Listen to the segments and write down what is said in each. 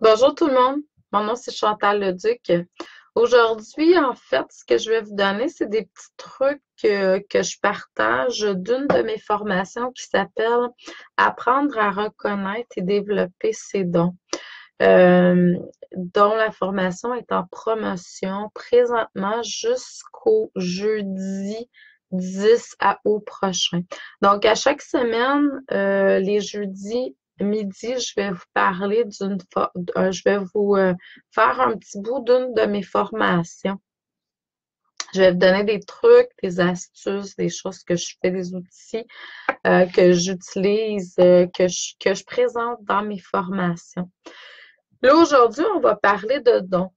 Bonjour tout le monde, mon nom c'est Chantal Leduc. Aujourd'hui, en fait, ce que je vais vous donner, c'est des petits trucs que je partage d'une de mes formations qui s'appelle Apprendre à reconnaître et développer ses dons, euh, dont la formation est en promotion présentement jusqu'au jeudi 10 août prochain. Donc, à chaque semaine, les jeudis midi, je vais vous parler je vais vous faire un petit bout d'une de mes formations. Je vais vous donner des trucs, des astuces, des choses que je fais, des outils que j'utilise, que je présente dans mes formations. Là, aujourd'hui, on va parler de dons.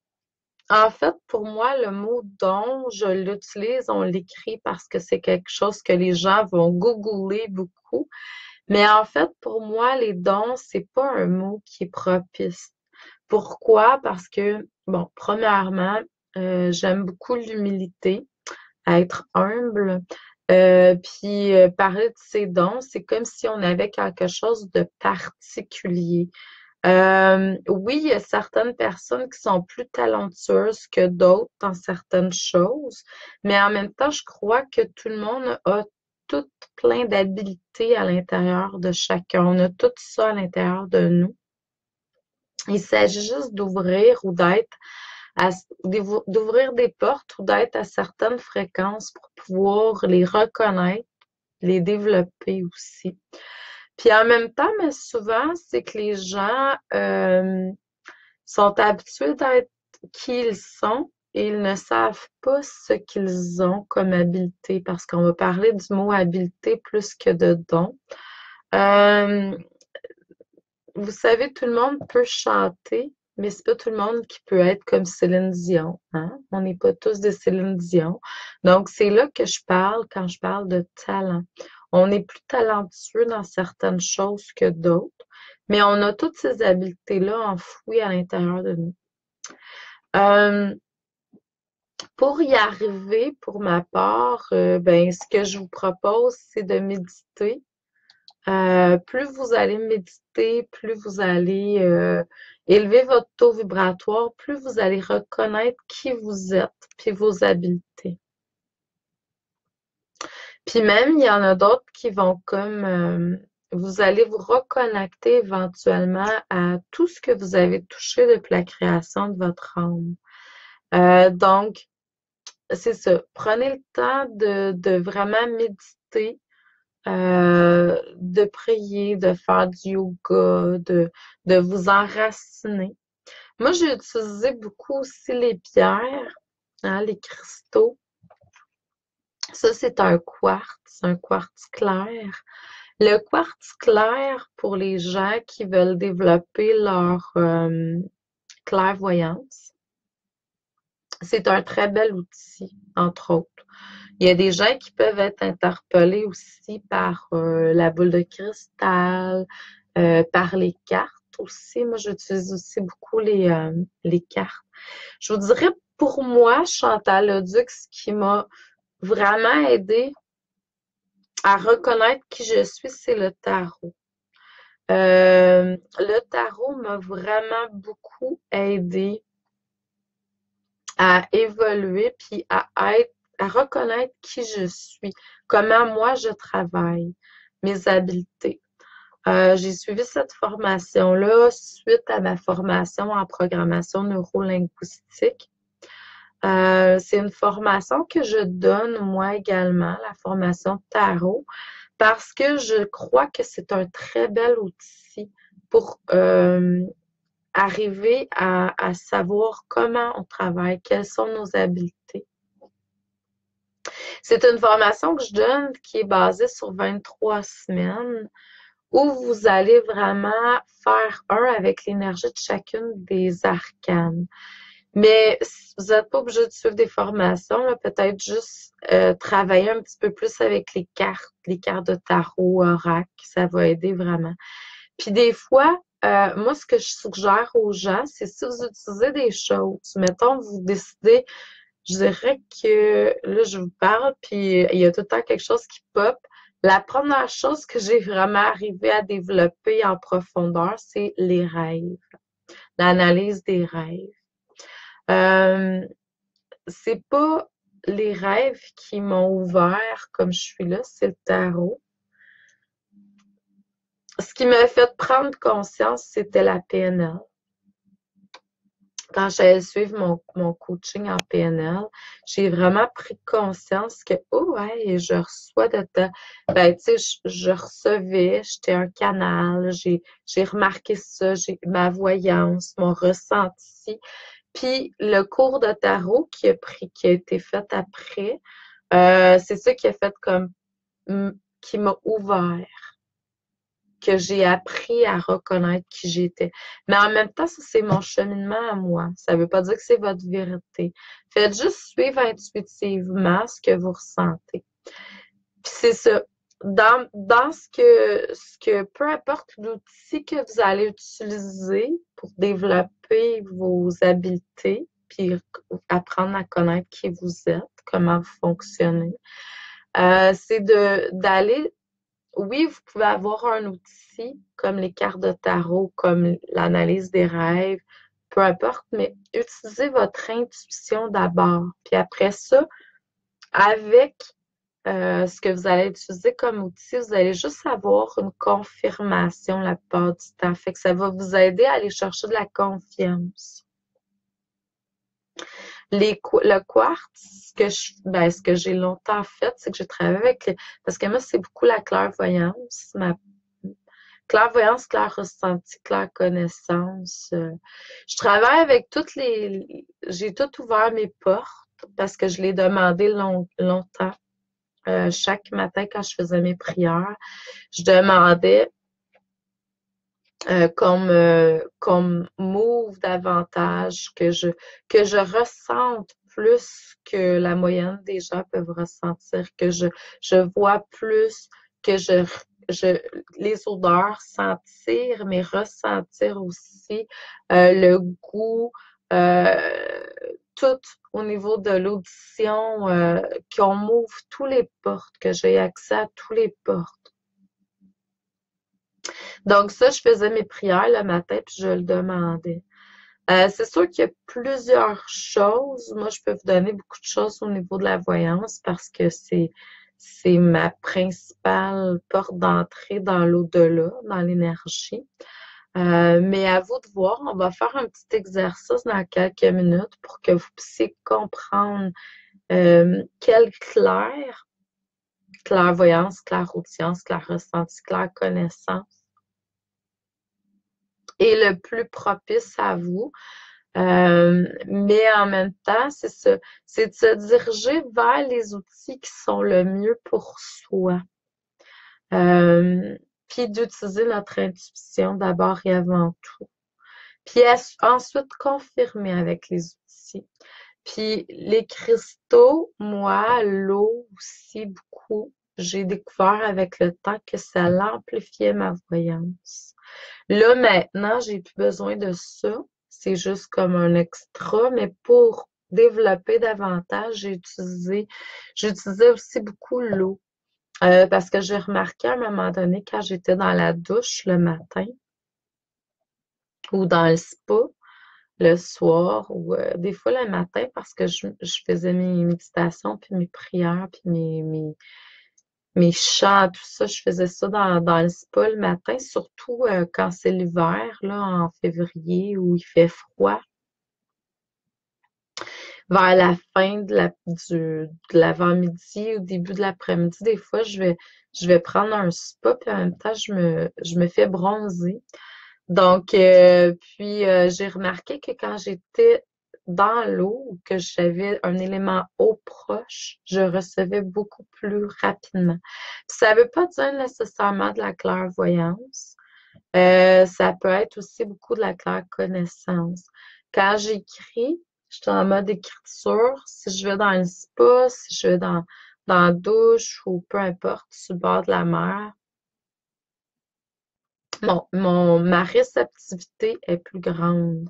En fait, pour moi, le mot don, je l'utilise, on l'écrit parce que c'est quelque chose que les gens vont googler beaucoup. Mais en fait, pour moi, les dons, c'est pas un mot qui est propice. Pourquoi? Parce que, bon, premièrement, j'aime beaucoup l'humilité, être humble. Puis parler de ses dons, c'est comme si on avait quelque chose de particulier. Oui, il y a certaines personnes qui sont plus talentueuses que d'autres dans certaines choses, mais en même temps, je crois que tout le monde a tout plein d'habilités à l'intérieur de chacun. On a tout ça à l'intérieur de nous. Il s'agit juste d'ouvrir ou d'ouvrir des portes ou d'être à certaines fréquences pour pouvoir les reconnaître, les développer aussi. Puis en même temps, mais souvent, c'est que les gens sont habitués d'être qui ils sont et ils ne savent pas ce qu'ils ont comme habileté parce qu'on va parler du mot habileté plus que de don. Euh, Vous savez, tout le monde peut chanter, mais c'est pas tout le monde qui peut être comme Céline Dion, hein? On n'est pas tous des Céline Dion. Donc, c'est là que je parle quand je parle de talent. On est plus talentueux dans certaines choses que d'autres, mais on a toutes ces habiletés-là enfouies à l'intérieur de nous. Euh, pour y arriver, pour ma part, ben, ce que je vous propose, c'est de méditer. Plus vous allez méditer, plus vous allez élever votre taux vibratoire, plus vous allez reconnaître qui vous êtes, puis vos habiletés. Puis même, il y en a d'autres qui vont comme vous allez vous reconnecter éventuellement à tout ce que vous avez touché depuis la création de votre âme. Donc, c'est ça. Prenez le temps de vraiment méditer, de prier, de faire du yoga, de vous enraciner. Moi, j'ai utilisé beaucoup aussi les pierres, hein, les cristaux. Ça, c'est un quartz clair. Le quartz clair, pour les gens qui veulent développer leur clairvoyance, c'est un très bel outil, entre autres. Il y a des gens qui peuvent être interpellés aussi par la boule de cristal, par les cartes aussi. Moi, j'utilise aussi beaucoup les cartes. Je vous dirais, pour moi, Chantal Leduc, ce qui m'a vraiment aidé à reconnaître qui je suis, c'est le tarot. Le tarot m'a vraiment beaucoup aidé à évoluer puis à reconnaître qui je suis, comment moi je travaille, mes habiletés. J'ai suivi cette formation-là suite à ma formation en programmation neurolinguistique. C'est une formation que je donne moi également, la formation tarot, parce que je crois que c'est un très bel outil pour arriver à savoir comment on travaille, quelles sont nos habiletés. C'est une formation que je donne qui est basée sur 23 semaines où vous allez vraiment faire un avec l'énergie de chacune des arcanes. Mais vous n'êtes pas obligé de suivre des formations, peut-être juste travailler un petit peu plus avec les cartes de tarot, oracle, ça va aider vraiment. Puis des fois, moi, ce que je suggère aux gens, c'est si vous utilisez des choses, mettons, vous décidez, je dirais que là, je vous parle, puis il y a tout le temps quelque chose qui pop. La première chose que j'ai vraiment arrivé à développer en profondeur, c'est les rêves. l'analyse des rêves. C'est pas les rêves qui m'ont ouvert comme je suis là, c'est le tarot. Ce qui m'a fait prendre conscience, c'était la PNL. Quand j'allais suivre mon coaching en PNL, j'ai vraiment pris conscience que, oh ouais, je reçois de ta... Ben, tu sais, je recevais, j'étais un canal, j'ai remarqué ça, j'ai ma voyance, mon ressenti. Puis le cours de tarot qui a été fait après, c'est ça qui a fait comme, qui m'a ouvert, que j'ai appris à reconnaître qui j'étais. Mais en même temps, ça, c'est mon cheminement à moi. Ça veut pas dire que c'est votre vérité. Faites juste suivre intuitivement ce que vous ressentez. Puis c'est ça. Dans peu importe l'outil que vous allez utiliser pour développer vos habiletés, puis apprendre à connaître qui vous êtes, comment vous fonctionnez, c'est d'aller oui, vous pouvez avoir un outil comme les cartes de tarot, comme l'analyse des rêves, peu importe, mais utilisez votre intuition d'abord. Puis après ça, avec ce que vous allez utiliser comme outil, vous allez juste avoir une confirmation la plupart du temps. Fait que ça va vous aider à aller chercher de la confiance. Le quartz, ce que j'ai longtemps fait, c'est que j'ai travaillé avec, parce que moi, c'est beaucoup la clairvoyance, ma clairvoyance, clair ressenti, clair connaissance. Je travaille avec j'ai tout ouvert mes portes parce que je l'ai demandé longtemps. Chaque matin, quand je faisais mes prières, je demandais qu'on m'ouvre davantage, que je ressente plus que la moyenne des gens peuvent ressentir, que je vois plus, que les odeurs sentir, mais ressentir aussi le goût, euh, tout au niveau de l'audition, qu'on m'ouvre tous les portes, que j'ai accès à tous les portes. Donc ça, je faisais mes prières le matin, puis je le demandais. C'est sûr qu'il y a plusieurs choses. Moi, je peux vous donner beaucoup de choses au niveau de la voyance parce que c'est ma principale porte d'entrée dans l'au-delà, dans l'énergie. Mais à vous de voir, on va faire un petit exercice dans quelques minutes pour que vous puissiez comprendre quelle clairvoyance, clairaudience, clair ressenti, clair connaissance est le plus propice à vous. Mais en même temps, c'est de se diriger vers les outils qui sont le mieux pour soi. Puis d'utiliser notre intuition d'abord et avant tout. Puis ensuite, confirmer avec les outils. Puis les cristaux, moi, l'eau aussi beaucoup. J'ai découvert avec le temps que ça amplifiait ma voyance. Là, maintenant, j'ai plus besoin de ça. C'est juste comme un extra, mais pour développer davantage, j'utilisais aussi beaucoup l'eau. Parce que j'ai remarqué à un moment donné, quand j'étais dans la douche le matin ou dans le spa le soir ou des fois le matin parce que je faisais mes méditations puis mes prières puis mes chants, tout ça, je faisais ça dans le spa le matin, surtout quand c'est l'hiver, là, en février, où il fait froid. Vers la fin de l'avant-midi, au début de l'après-midi, des fois, je vais prendre un spa, puis en même temps, je me fais bronzer. Donc, j'ai remarqué que quand j'étais dans l'eau ou que j'avais un élément eau proche, je recevais beaucoup plus rapidement. Puis ça veut pas dire nécessairement de la clairvoyance. Ça peut être aussi beaucoup de la clairconnaissance. Quand j'écris, je suis en mode écriture. Si je vais dans le spa, si je vais dans la douche ou peu importe, sur le bord de la mer, ma réceptivité est plus grande.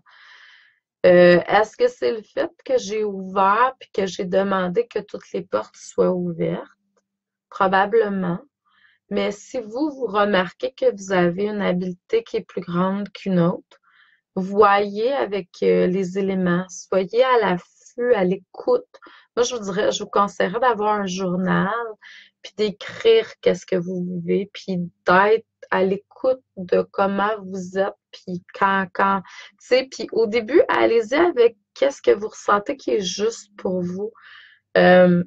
Est-ce que c'est le fait que j'ai ouvert puis que j'ai demandé que toutes les portes soient ouvertes? Probablement. Mais si vous remarquez que vous avez une habileté qui est plus grande qu'une autre, voyez avec les éléments, soyez à l'affût, à l'écoute. Moi, je vous conseillerais d'avoir un journal, puis d'écrire qu'est-ce que vous vivez, puis d'être à l'écoute de comment vous êtes, puis tu sais, puis au début, allez-y avec qu'est-ce que vous ressentez qui est juste pour vous. Euh,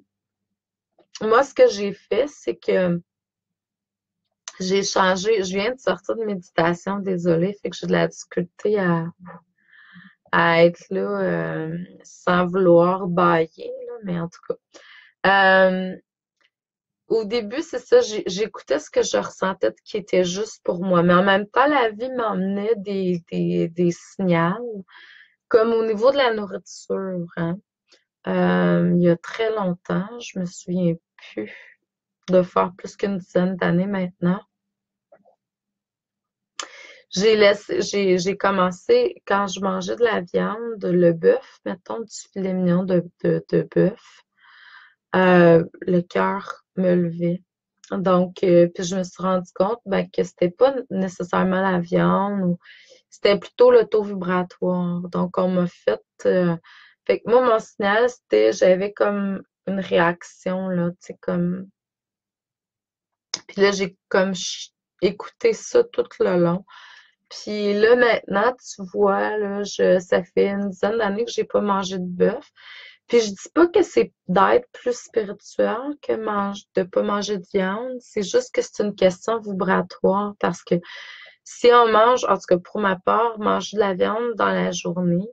Moi, ce que j'ai fait, c'est que j'ai changé, je viens de sortir de méditation, désolée, fait que j'ai de la difficulté à être là sans vouloir bailler, là, mais en tout cas. Au début, c'est ça, j'écoutais ce que je ressentais qui était juste pour moi. Mais en même temps, la vie m'emmenait des signaux, comme au niveau de la nourriture, hein. Il y a très longtemps, je me souviens plus de faire plus qu'une dizaine d'années maintenant. J'ai commencé quand je mangeais de la viande, le bœuf, mettons du filet mignon de bœuf. Le cœur me levait. Donc, puis je me suis rendu compte ben, que c'était pas nécessairement la viande, ou c'était plutôt le taux vibratoire. Donc, on m'a fait que moi, mon signal, c'était, j'avais comme une réaction, là, tu sais, comme. Puis là, j'ai comme écouté ça tout le long. Puis là, maintenant, tu vois, là, ça fait une dizaine d'années que j'ai pas mangé de bœuf. Puis je dis pas que c'est d'être plus spirituel que de pas manger de viande. C'est juste que c'est une question vibratoire parce que si on mange, en tout cas pour ma part, manger de la viande dans la journée,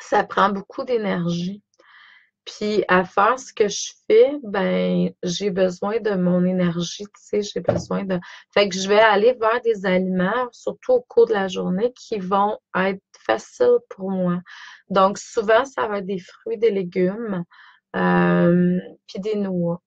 ça prend beaucoup d'énergie. Puis à faire ce que je fais, ben j'ai besoin de mon énergie, tu sais, j'ai besoin de. Fait que je vais aller vers des aliments, surtout au cours de la journée, qui vont être faciles pour moi. Donc souvent, ça va être des fruits, des légumes, puis des noix.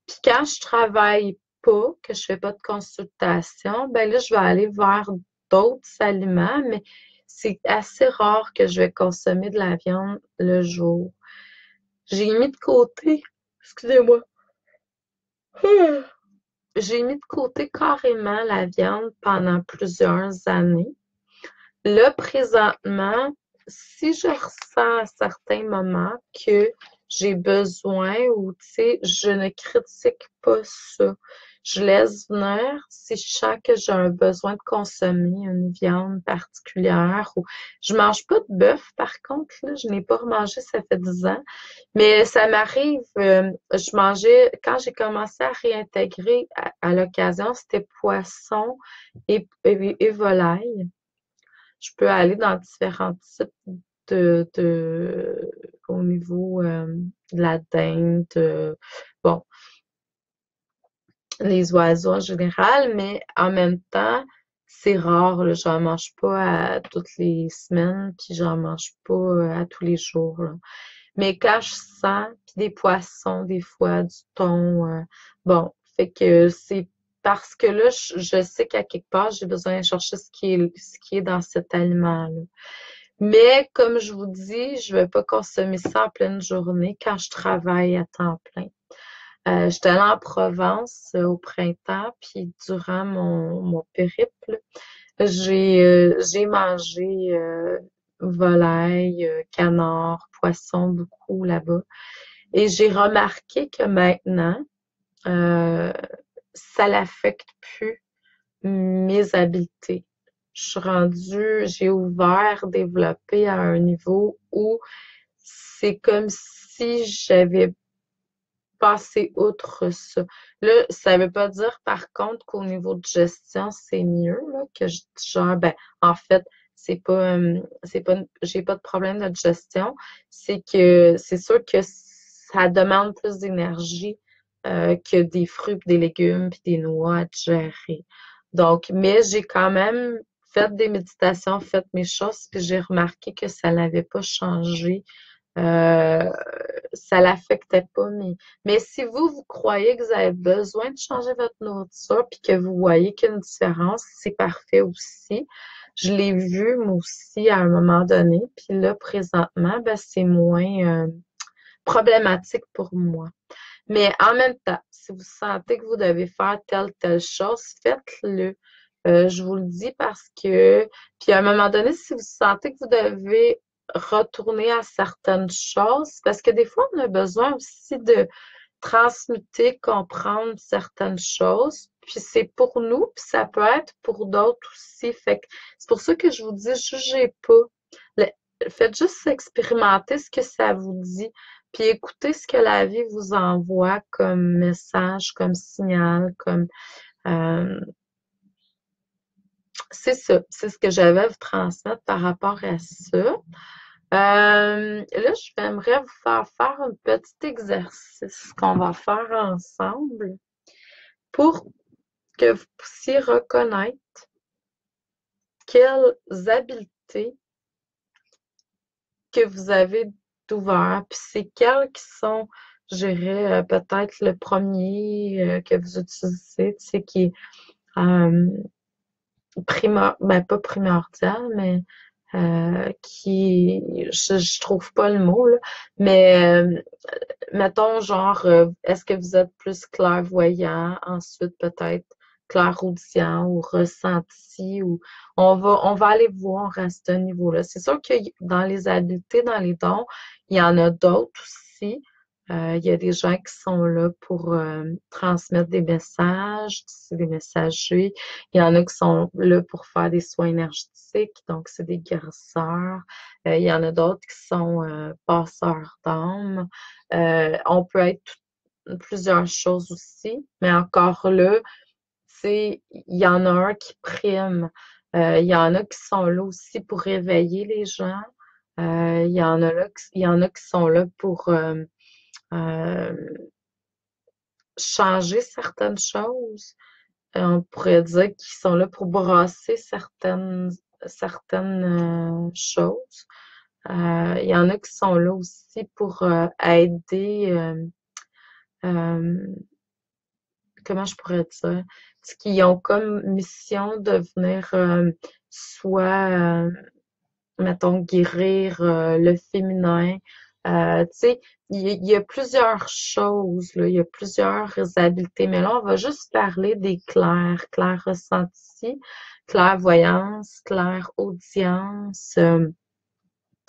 Puis quand je travaille pas, que je fais pas de consultation, ben là, je vais aller vers d'autres aliments, mais c'est assez rare que je vais consommer de la viande le jour. J'ai mis de côté, excusez-moi, j'ai mis de côté carrément la viande pendant plusieurs années. Là, présentement, si je ressens à certains moments que j'ai besoin ou, tu sais, je ne critique pas ça. Je laisse venir si je sens que j'ai un besoin de consommer une viande particulière ou je mange pas de bœuf, par contre, là, je n'ai pas remangé, ça fait 10 ans. Mais ça m'arrive, je mangeais, quand j'ai commencé à réintégrer à l'occasion, c'était poisson et volaille. Je peux aller dans différents types au niveau de la dinde, bon, les oiseaux en général, mais en même temps, c'est rare, là, j'en mange pas à toutes les semaines, puis j'en mange pas à tous les jours, là. Mais quand je sens, puis des poissons, des fois, du thon, bon, fait que c'est parce que là, je sais qu'à quelque part, j'ai besoin de chercher ce qui est dans cet aliment-là. Mais comme je vous dis, je ne vais pas consommer ça en pleine journée quand je travaille à temps plein. J'étais allée en Provence au printemps, puis durant mon périple, j'ai mangé volaille, canard, poisson beaucoup là-bas. Et j'ai remarqué que maintenant, euh, ça l'affecte plus mes habiletés. J'ai ouvert, développé à un niveau où c'est comme si j'avais passé outre ça. Là, ça veut pas dire par contre qu'au niveau de gestion, c'est mieux, là, que genre, ben, en fait, j'ai pas de problème de gestion. C'est que, c'est sûr que ça demande plus d'énergie, que des fruits, des légumes, puis des noix à gérer. Donc, mais j'ai quand même fait des méditations, fait mes choses, puis j'ai remarqué que ça n'avait pas changé. Euh, Ça l'affectait pas, mais si vous croyez que vous avez besoin de changer votre nourriture puis que vous voyez qu'il y a une différence, c'est parfait aussi. Je l'ai vu, moi aussi, à un moment donné, puis là, présentement, ben, c'est moins problématique pour moi. Mais en même temps, si vous sentez que vous devez faire telle chose, faites-le. Je vous le dis parce que, puis à un moment donné, si vous sentez que vous devez retourner à certaines choses, parce que des fois, on a besoin aussi de transmuter, comprendre certaines choses, puis c'est pour nous, puis ça peut être pour d'autres aussi. Fait que c'est pour ça que je vous dis, jugez pas. Le- Faites juste expérimenter ce que ça vous dit, puis écoutez ce que la vie vous envoie comme message, comme signal, comme euh, c'est ça, c'est ce que j'avais à vous transmettre par rapport à ça. Là, j'aimerais vous faire faire un petit exercice qu'on va faire ensemble pour que vous puissiez reconnaître quelles habiletés que vous avez d'ouvert, puis c'est quelles qui sont, je dirais, peut-être le premier que vous utilisez, tu sais, qui est ben pas primordial, mais je trouve pas le mot, là, mais mettons, genre, est-ce que vous êtes plus clairvoyant, ensuite peut-être clairaudient ou ressenti, ou on va aller voir à ce niveau-là. C'est sûr que dans les habiletés, dans les dons, il y en a d'autres aussi. Il y a des gens qui sont là pour transmettre des messages, c'est des messagers. Il y en a qui sont là pour faire des soins énergétiques, donc c'est des guérisseurs. Il y en a d'autres qui sont passeurs d'âme. On peut être plusieurs choses aussi, mais encore là, il y en a un qui prime. Il y en a qui sont là aussi pour réveiller les gens. Il y en a qui sont là pour euh, changer certaines choses. On pourrait dire qu'ils sont là pour brasser certaines choses. Il y en a qui sont là aussi pour aider, euh, comment je pourrais dire, qui ont comme mission de venir soit, mettons, guérir le féminin. Tu sais, il y a plusieurs choses, là, il y a plusieurs habiletés, mais là, on va juste parler des clairs ressentis, clairvoyance, clairaudience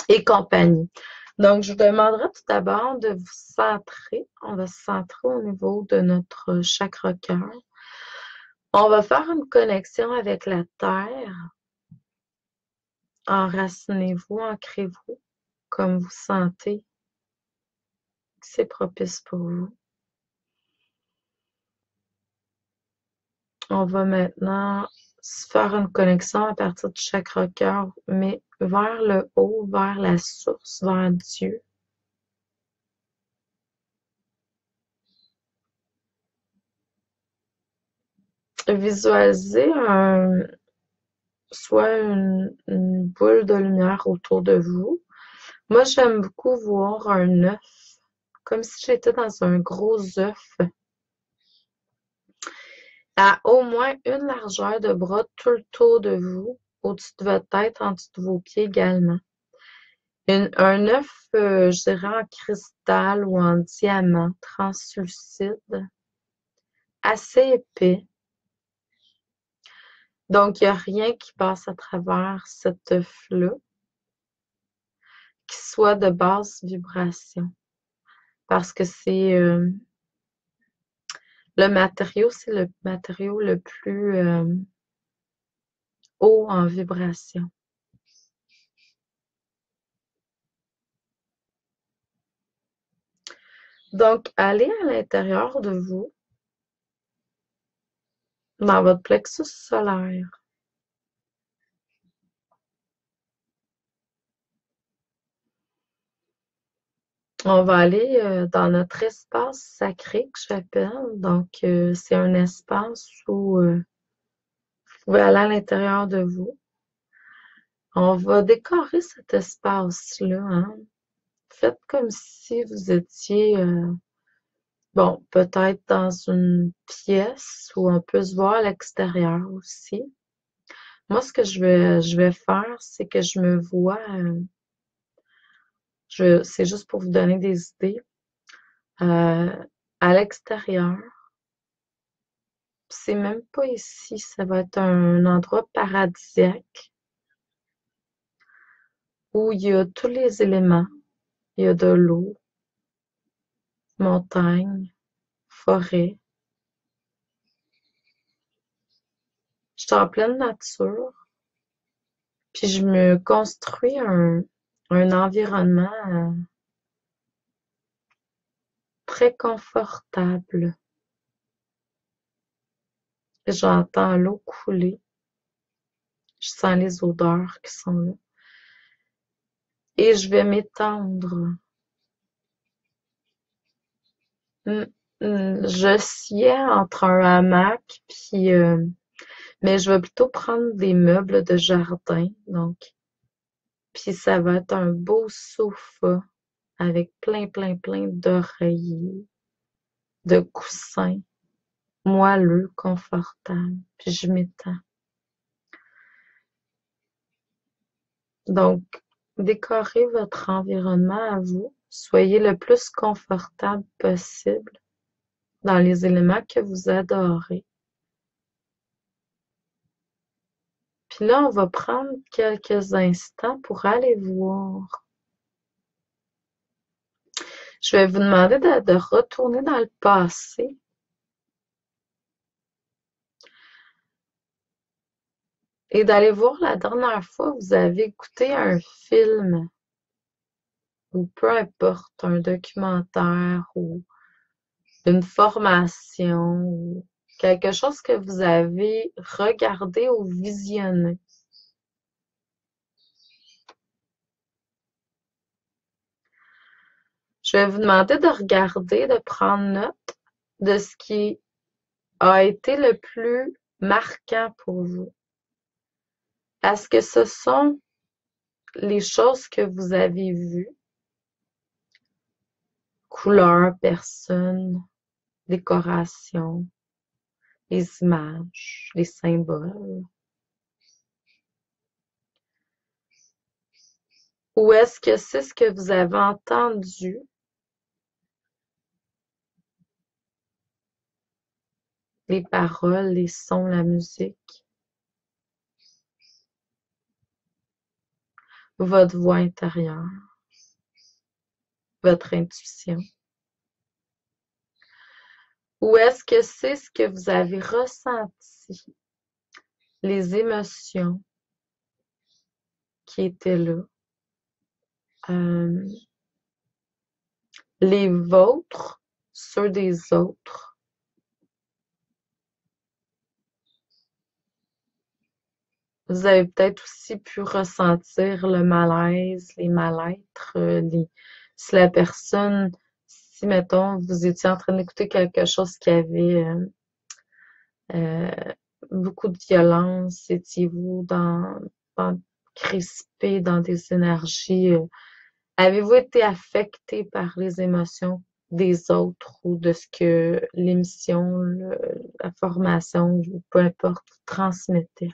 et compagnie. Donc, je vous demanderai tout d'abord de vous centrer. On va se centrer au niveau de notre chakra cœur. On va faire une connexion avec la terre. Enracinez-vous, ancrez-vous comme vous sentez que c'est propice pour vous. On va maintenant se faire une connexion à partir du chakra cœur, mais vers le haut, vers la source, vers Dieu. Visualisez soit une boule de lumière autour de vous. Moi, j'aime beaucoup voir un œuf, comme si j'étais dans un gros œuf, à au moins une largeur de bras tout le tour de vous, au-dessus de votre tête, en dessous de vos pieds également. Un œuf, je dirais en cristal ou en diamant translucide, assez épais. Donc, il n'y a rien qui passe à travers cet œuf-là qui soit de basse vibration. Parce que le matériau, c'est le matériau le plus haut en vibration. Donc, allez à l'intérieur de vous, dans votre plexus solaire. On va aller dans notre espace sacré que j'appelle. Donc, c'est un espace où vous pouvez aller à l'intérieur de vous. On va décorer cet espace-là, hein. Faites comme si vous étiez, bon, peut-être dans une pièce où on peut se voir à l'extérieur aussi. Moi, ce que je vais faire, c'est que je me vois, c'est juste pour vous donner des idées, euh, à l'extérieur, c'est même pas ici, ça va être un endroit paradisiaque où il y a tous les éléments. Il y a de l'eau, montagne, forêt. Je suis en pleine nature, puis je me construis un environnement très confortable. J'entends l'eau couler. Je sens les odeurs qui sont là. Et je vais m'étendre. Je sied entre un hamac, puis mais je vais plutôt prendre des meubles de jardin, donc. Puis ça va être un beau sofa avec plein d'oreillers, de coussins, moelleux, confortables. Puis je m'étends. Donc, décorez votre environnement à vous. Soyez le plus confortable possible dans les éléments que vous adorez. Puis là, on va prendre quelques instants pour aller voir. Je vais vous demander de retourner dans le passé. Et d'aller voir la dernière fois que vous avez écouté un film ou peu importe, un documentaire ou une formation ou quelque chose que vous avez regardé ou visionné. Je vais vous demander de regarder, de prendre note de ce qui a été le plus marquant pour vous. Est-ce que ce sont les choses que vous avez vues? Couleurs, personnes, décorations, les images, les symboles? Ou est-ce que c'est ce que vous avez entendu? Les paroles, les sons, la musique, votre voix intérieure, votre intuition? Ou est-ce que c'est ce que vous avez ressenti, les émotions qui étaient là, les vôtres, ceux des autres? Vous avez peut-être aussi pu ressentir le malaise, les mal-être, si la personne, si mettons, vous étiez en train d'écouter quelque chose qui avait euh, beaucoup de violence, étiez-vous crispé dans des énergies, avez-vous été affecté par les émotions des autres ou de ce que l'émission, la formation, ou peu importe, vous transmettait?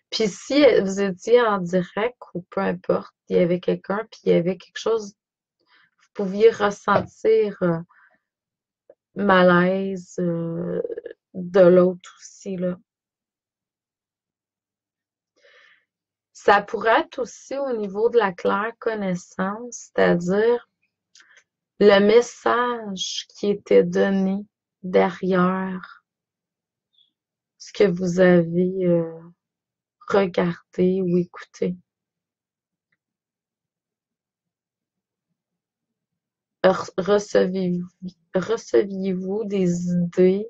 Puis si vous étiez en direct ou peu importe, il y avait quelqu'un, puis il y avait quelque chose, vous pouviez ressentir malaise de l'autre aussi, là. Ça pourrait être aussi au niveau de la claire connaissance, c'est-à-dire le message qui était donné derrière ce que vous avez regardé ou écouté. Receviez-vous des idées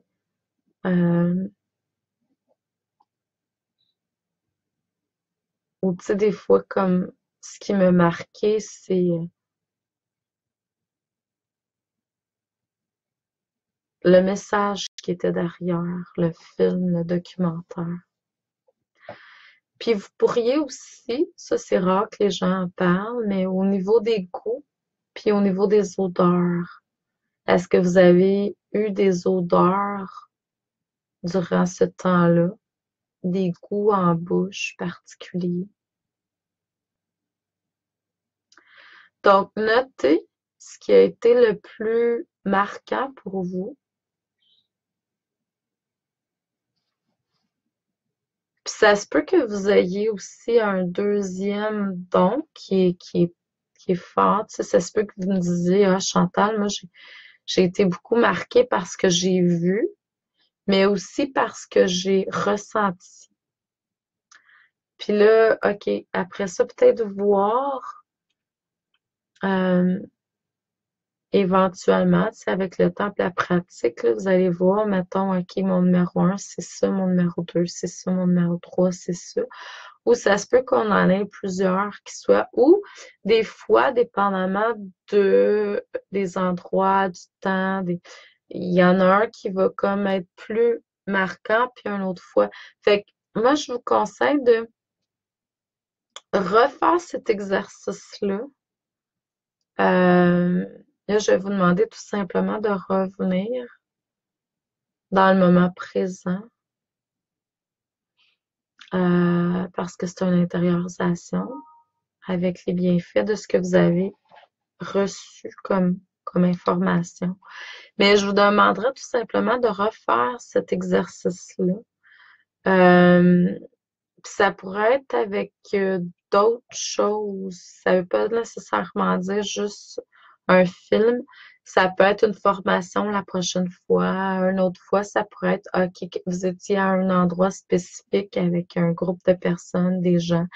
ou tu sais, des fois, comme ce qui m'a marqué, c'est le message qui était derrière le film, le documentaire. Puis vous pourriez aussi, ça c'est rare que les gens en parlent, mais au niveau des goûts, puis au niveau des odeurs, est-ce que vous avez eu des odeurs durant ce temps-là, des goûts en bouche particuliers? Donc, notez ce qui a été le plus marquant pour vous Ça se peut que vous ayez aussi un deuxième don qui est fort. Tu sais, ça se peut que vous me disiez, ah, Chantal, moi, j'ai été beaucoup marquée par ce que j'ai vu, mais aussi par ce que j'ai ressenti. Puis là, OK, après ça, peut-être voir euh, éventuellement, tu sais, avec le temps et la pratique, là, vous allez voir, mettons, OK, mon numéro un, c'est ça, mon numéro 2, c'est ça, mon numéro 3, c'est ça. Ou ça se peut qu'on en ait plusieurs qui soient, ou des fois, dépendamment des endroits, du temps, il y en a un qui va comme être plus marquant, puis un autre fois. Fait que moi, je vous conseille de refaire cet exercice-là. Euh, Là, je vais vous demander tout simplement de revenir dans le moment présent, parce que c'est une intériorisation avec les bienfaits de ce que vous avez reçu comme information. Mais je vous demanderai tout simplement de refaire cet exercice-là. Euh, Puis ça pourrait être avec d'autres choses. Ça ne veut pas nécessairement dire juste un film. Ça peut être une formation la prochaine fois. Une autre fois, ça pourrait être OK, que vous étiez à un endroit spécifique avec un groupe de personnes, des gens.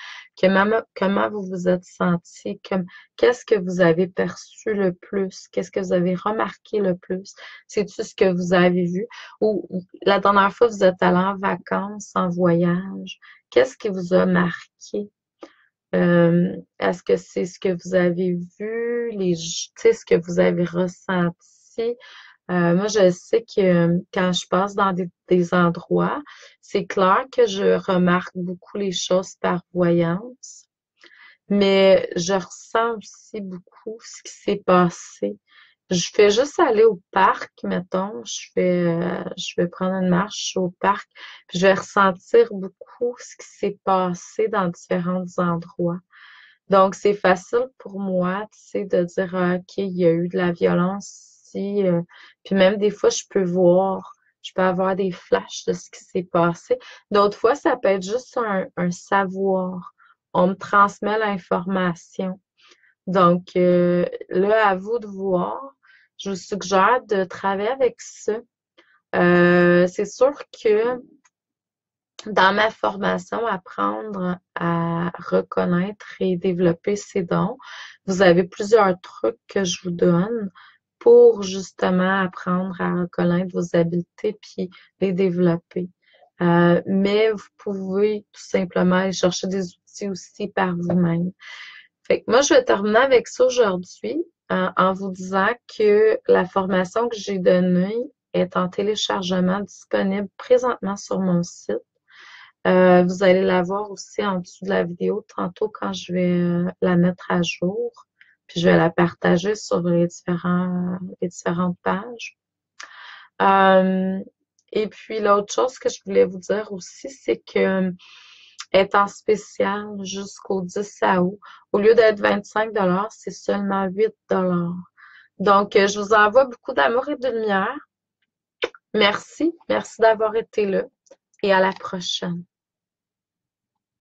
Comment vous vous êtes senti? Qu'est-ce que vous avez perçu le plus? Qu'est-ce que vous avez remarqué le plus? C'est-tu ce que vous avez vu? Ou la dernière fois, vous êtes allé en vacances, en voyage? Qu'est-ce qui vous a marqué? Est-ce que c'est ce que vous avez vu, tu sais, ce que vous avez ressenti? Moi, je sais que quand je passe dans des endroits, c'est clair que je remarque beaucoup les choses par voyance, mais je ressens aussi beaucoup ce qui s'est passé. Je fais juste aller au parc, mettons, je vais prendre une marche au parc, puis je vais ressentir beaucoup ce qui s'est passé dans différents endroits. Donc, c'est facile pour moi, tu sais, de dire, ah, OK, il y a eu de la violence ici. Puis même des fois, je peux avoir des flashs de ce qui s'est passé. D'autres fois, ça peut être juste un savoir. On me transmet l'information. Donc, là, à vous de voir. Je vous suggère de travailler avec ça. C'est sûr que dans ma formation, apprendre à reconnaître et développer ses dons, vous avez plusieurs trucs que je vous donne pour justement apprendre à reconnaître vos habiletés puis les développer. Mais vous pouvez tout simplement aller chercher des outils aussi par vous-même. Fait que moi, je vais terminer avec ça aujourd'hui en vous disant que la formation que j'ai donnée est en téléchargement disponible présentement sur mon site. Vous allez la voir aussi en dessous de la vidéo tantôt quand je vais la mettre à jour. Puis je vais la partager sur les différentes pages. Euh, et puis l'autre chose que je voulais vous dire aussi, c'est que est en spécial jusqu'au 10 août. Au lieu d'être 25 c'est seulement 8 Donc, je vous envoie beaucoup d'amour et de lumière. Merci. Merci d'avoir été là et à la prochaine.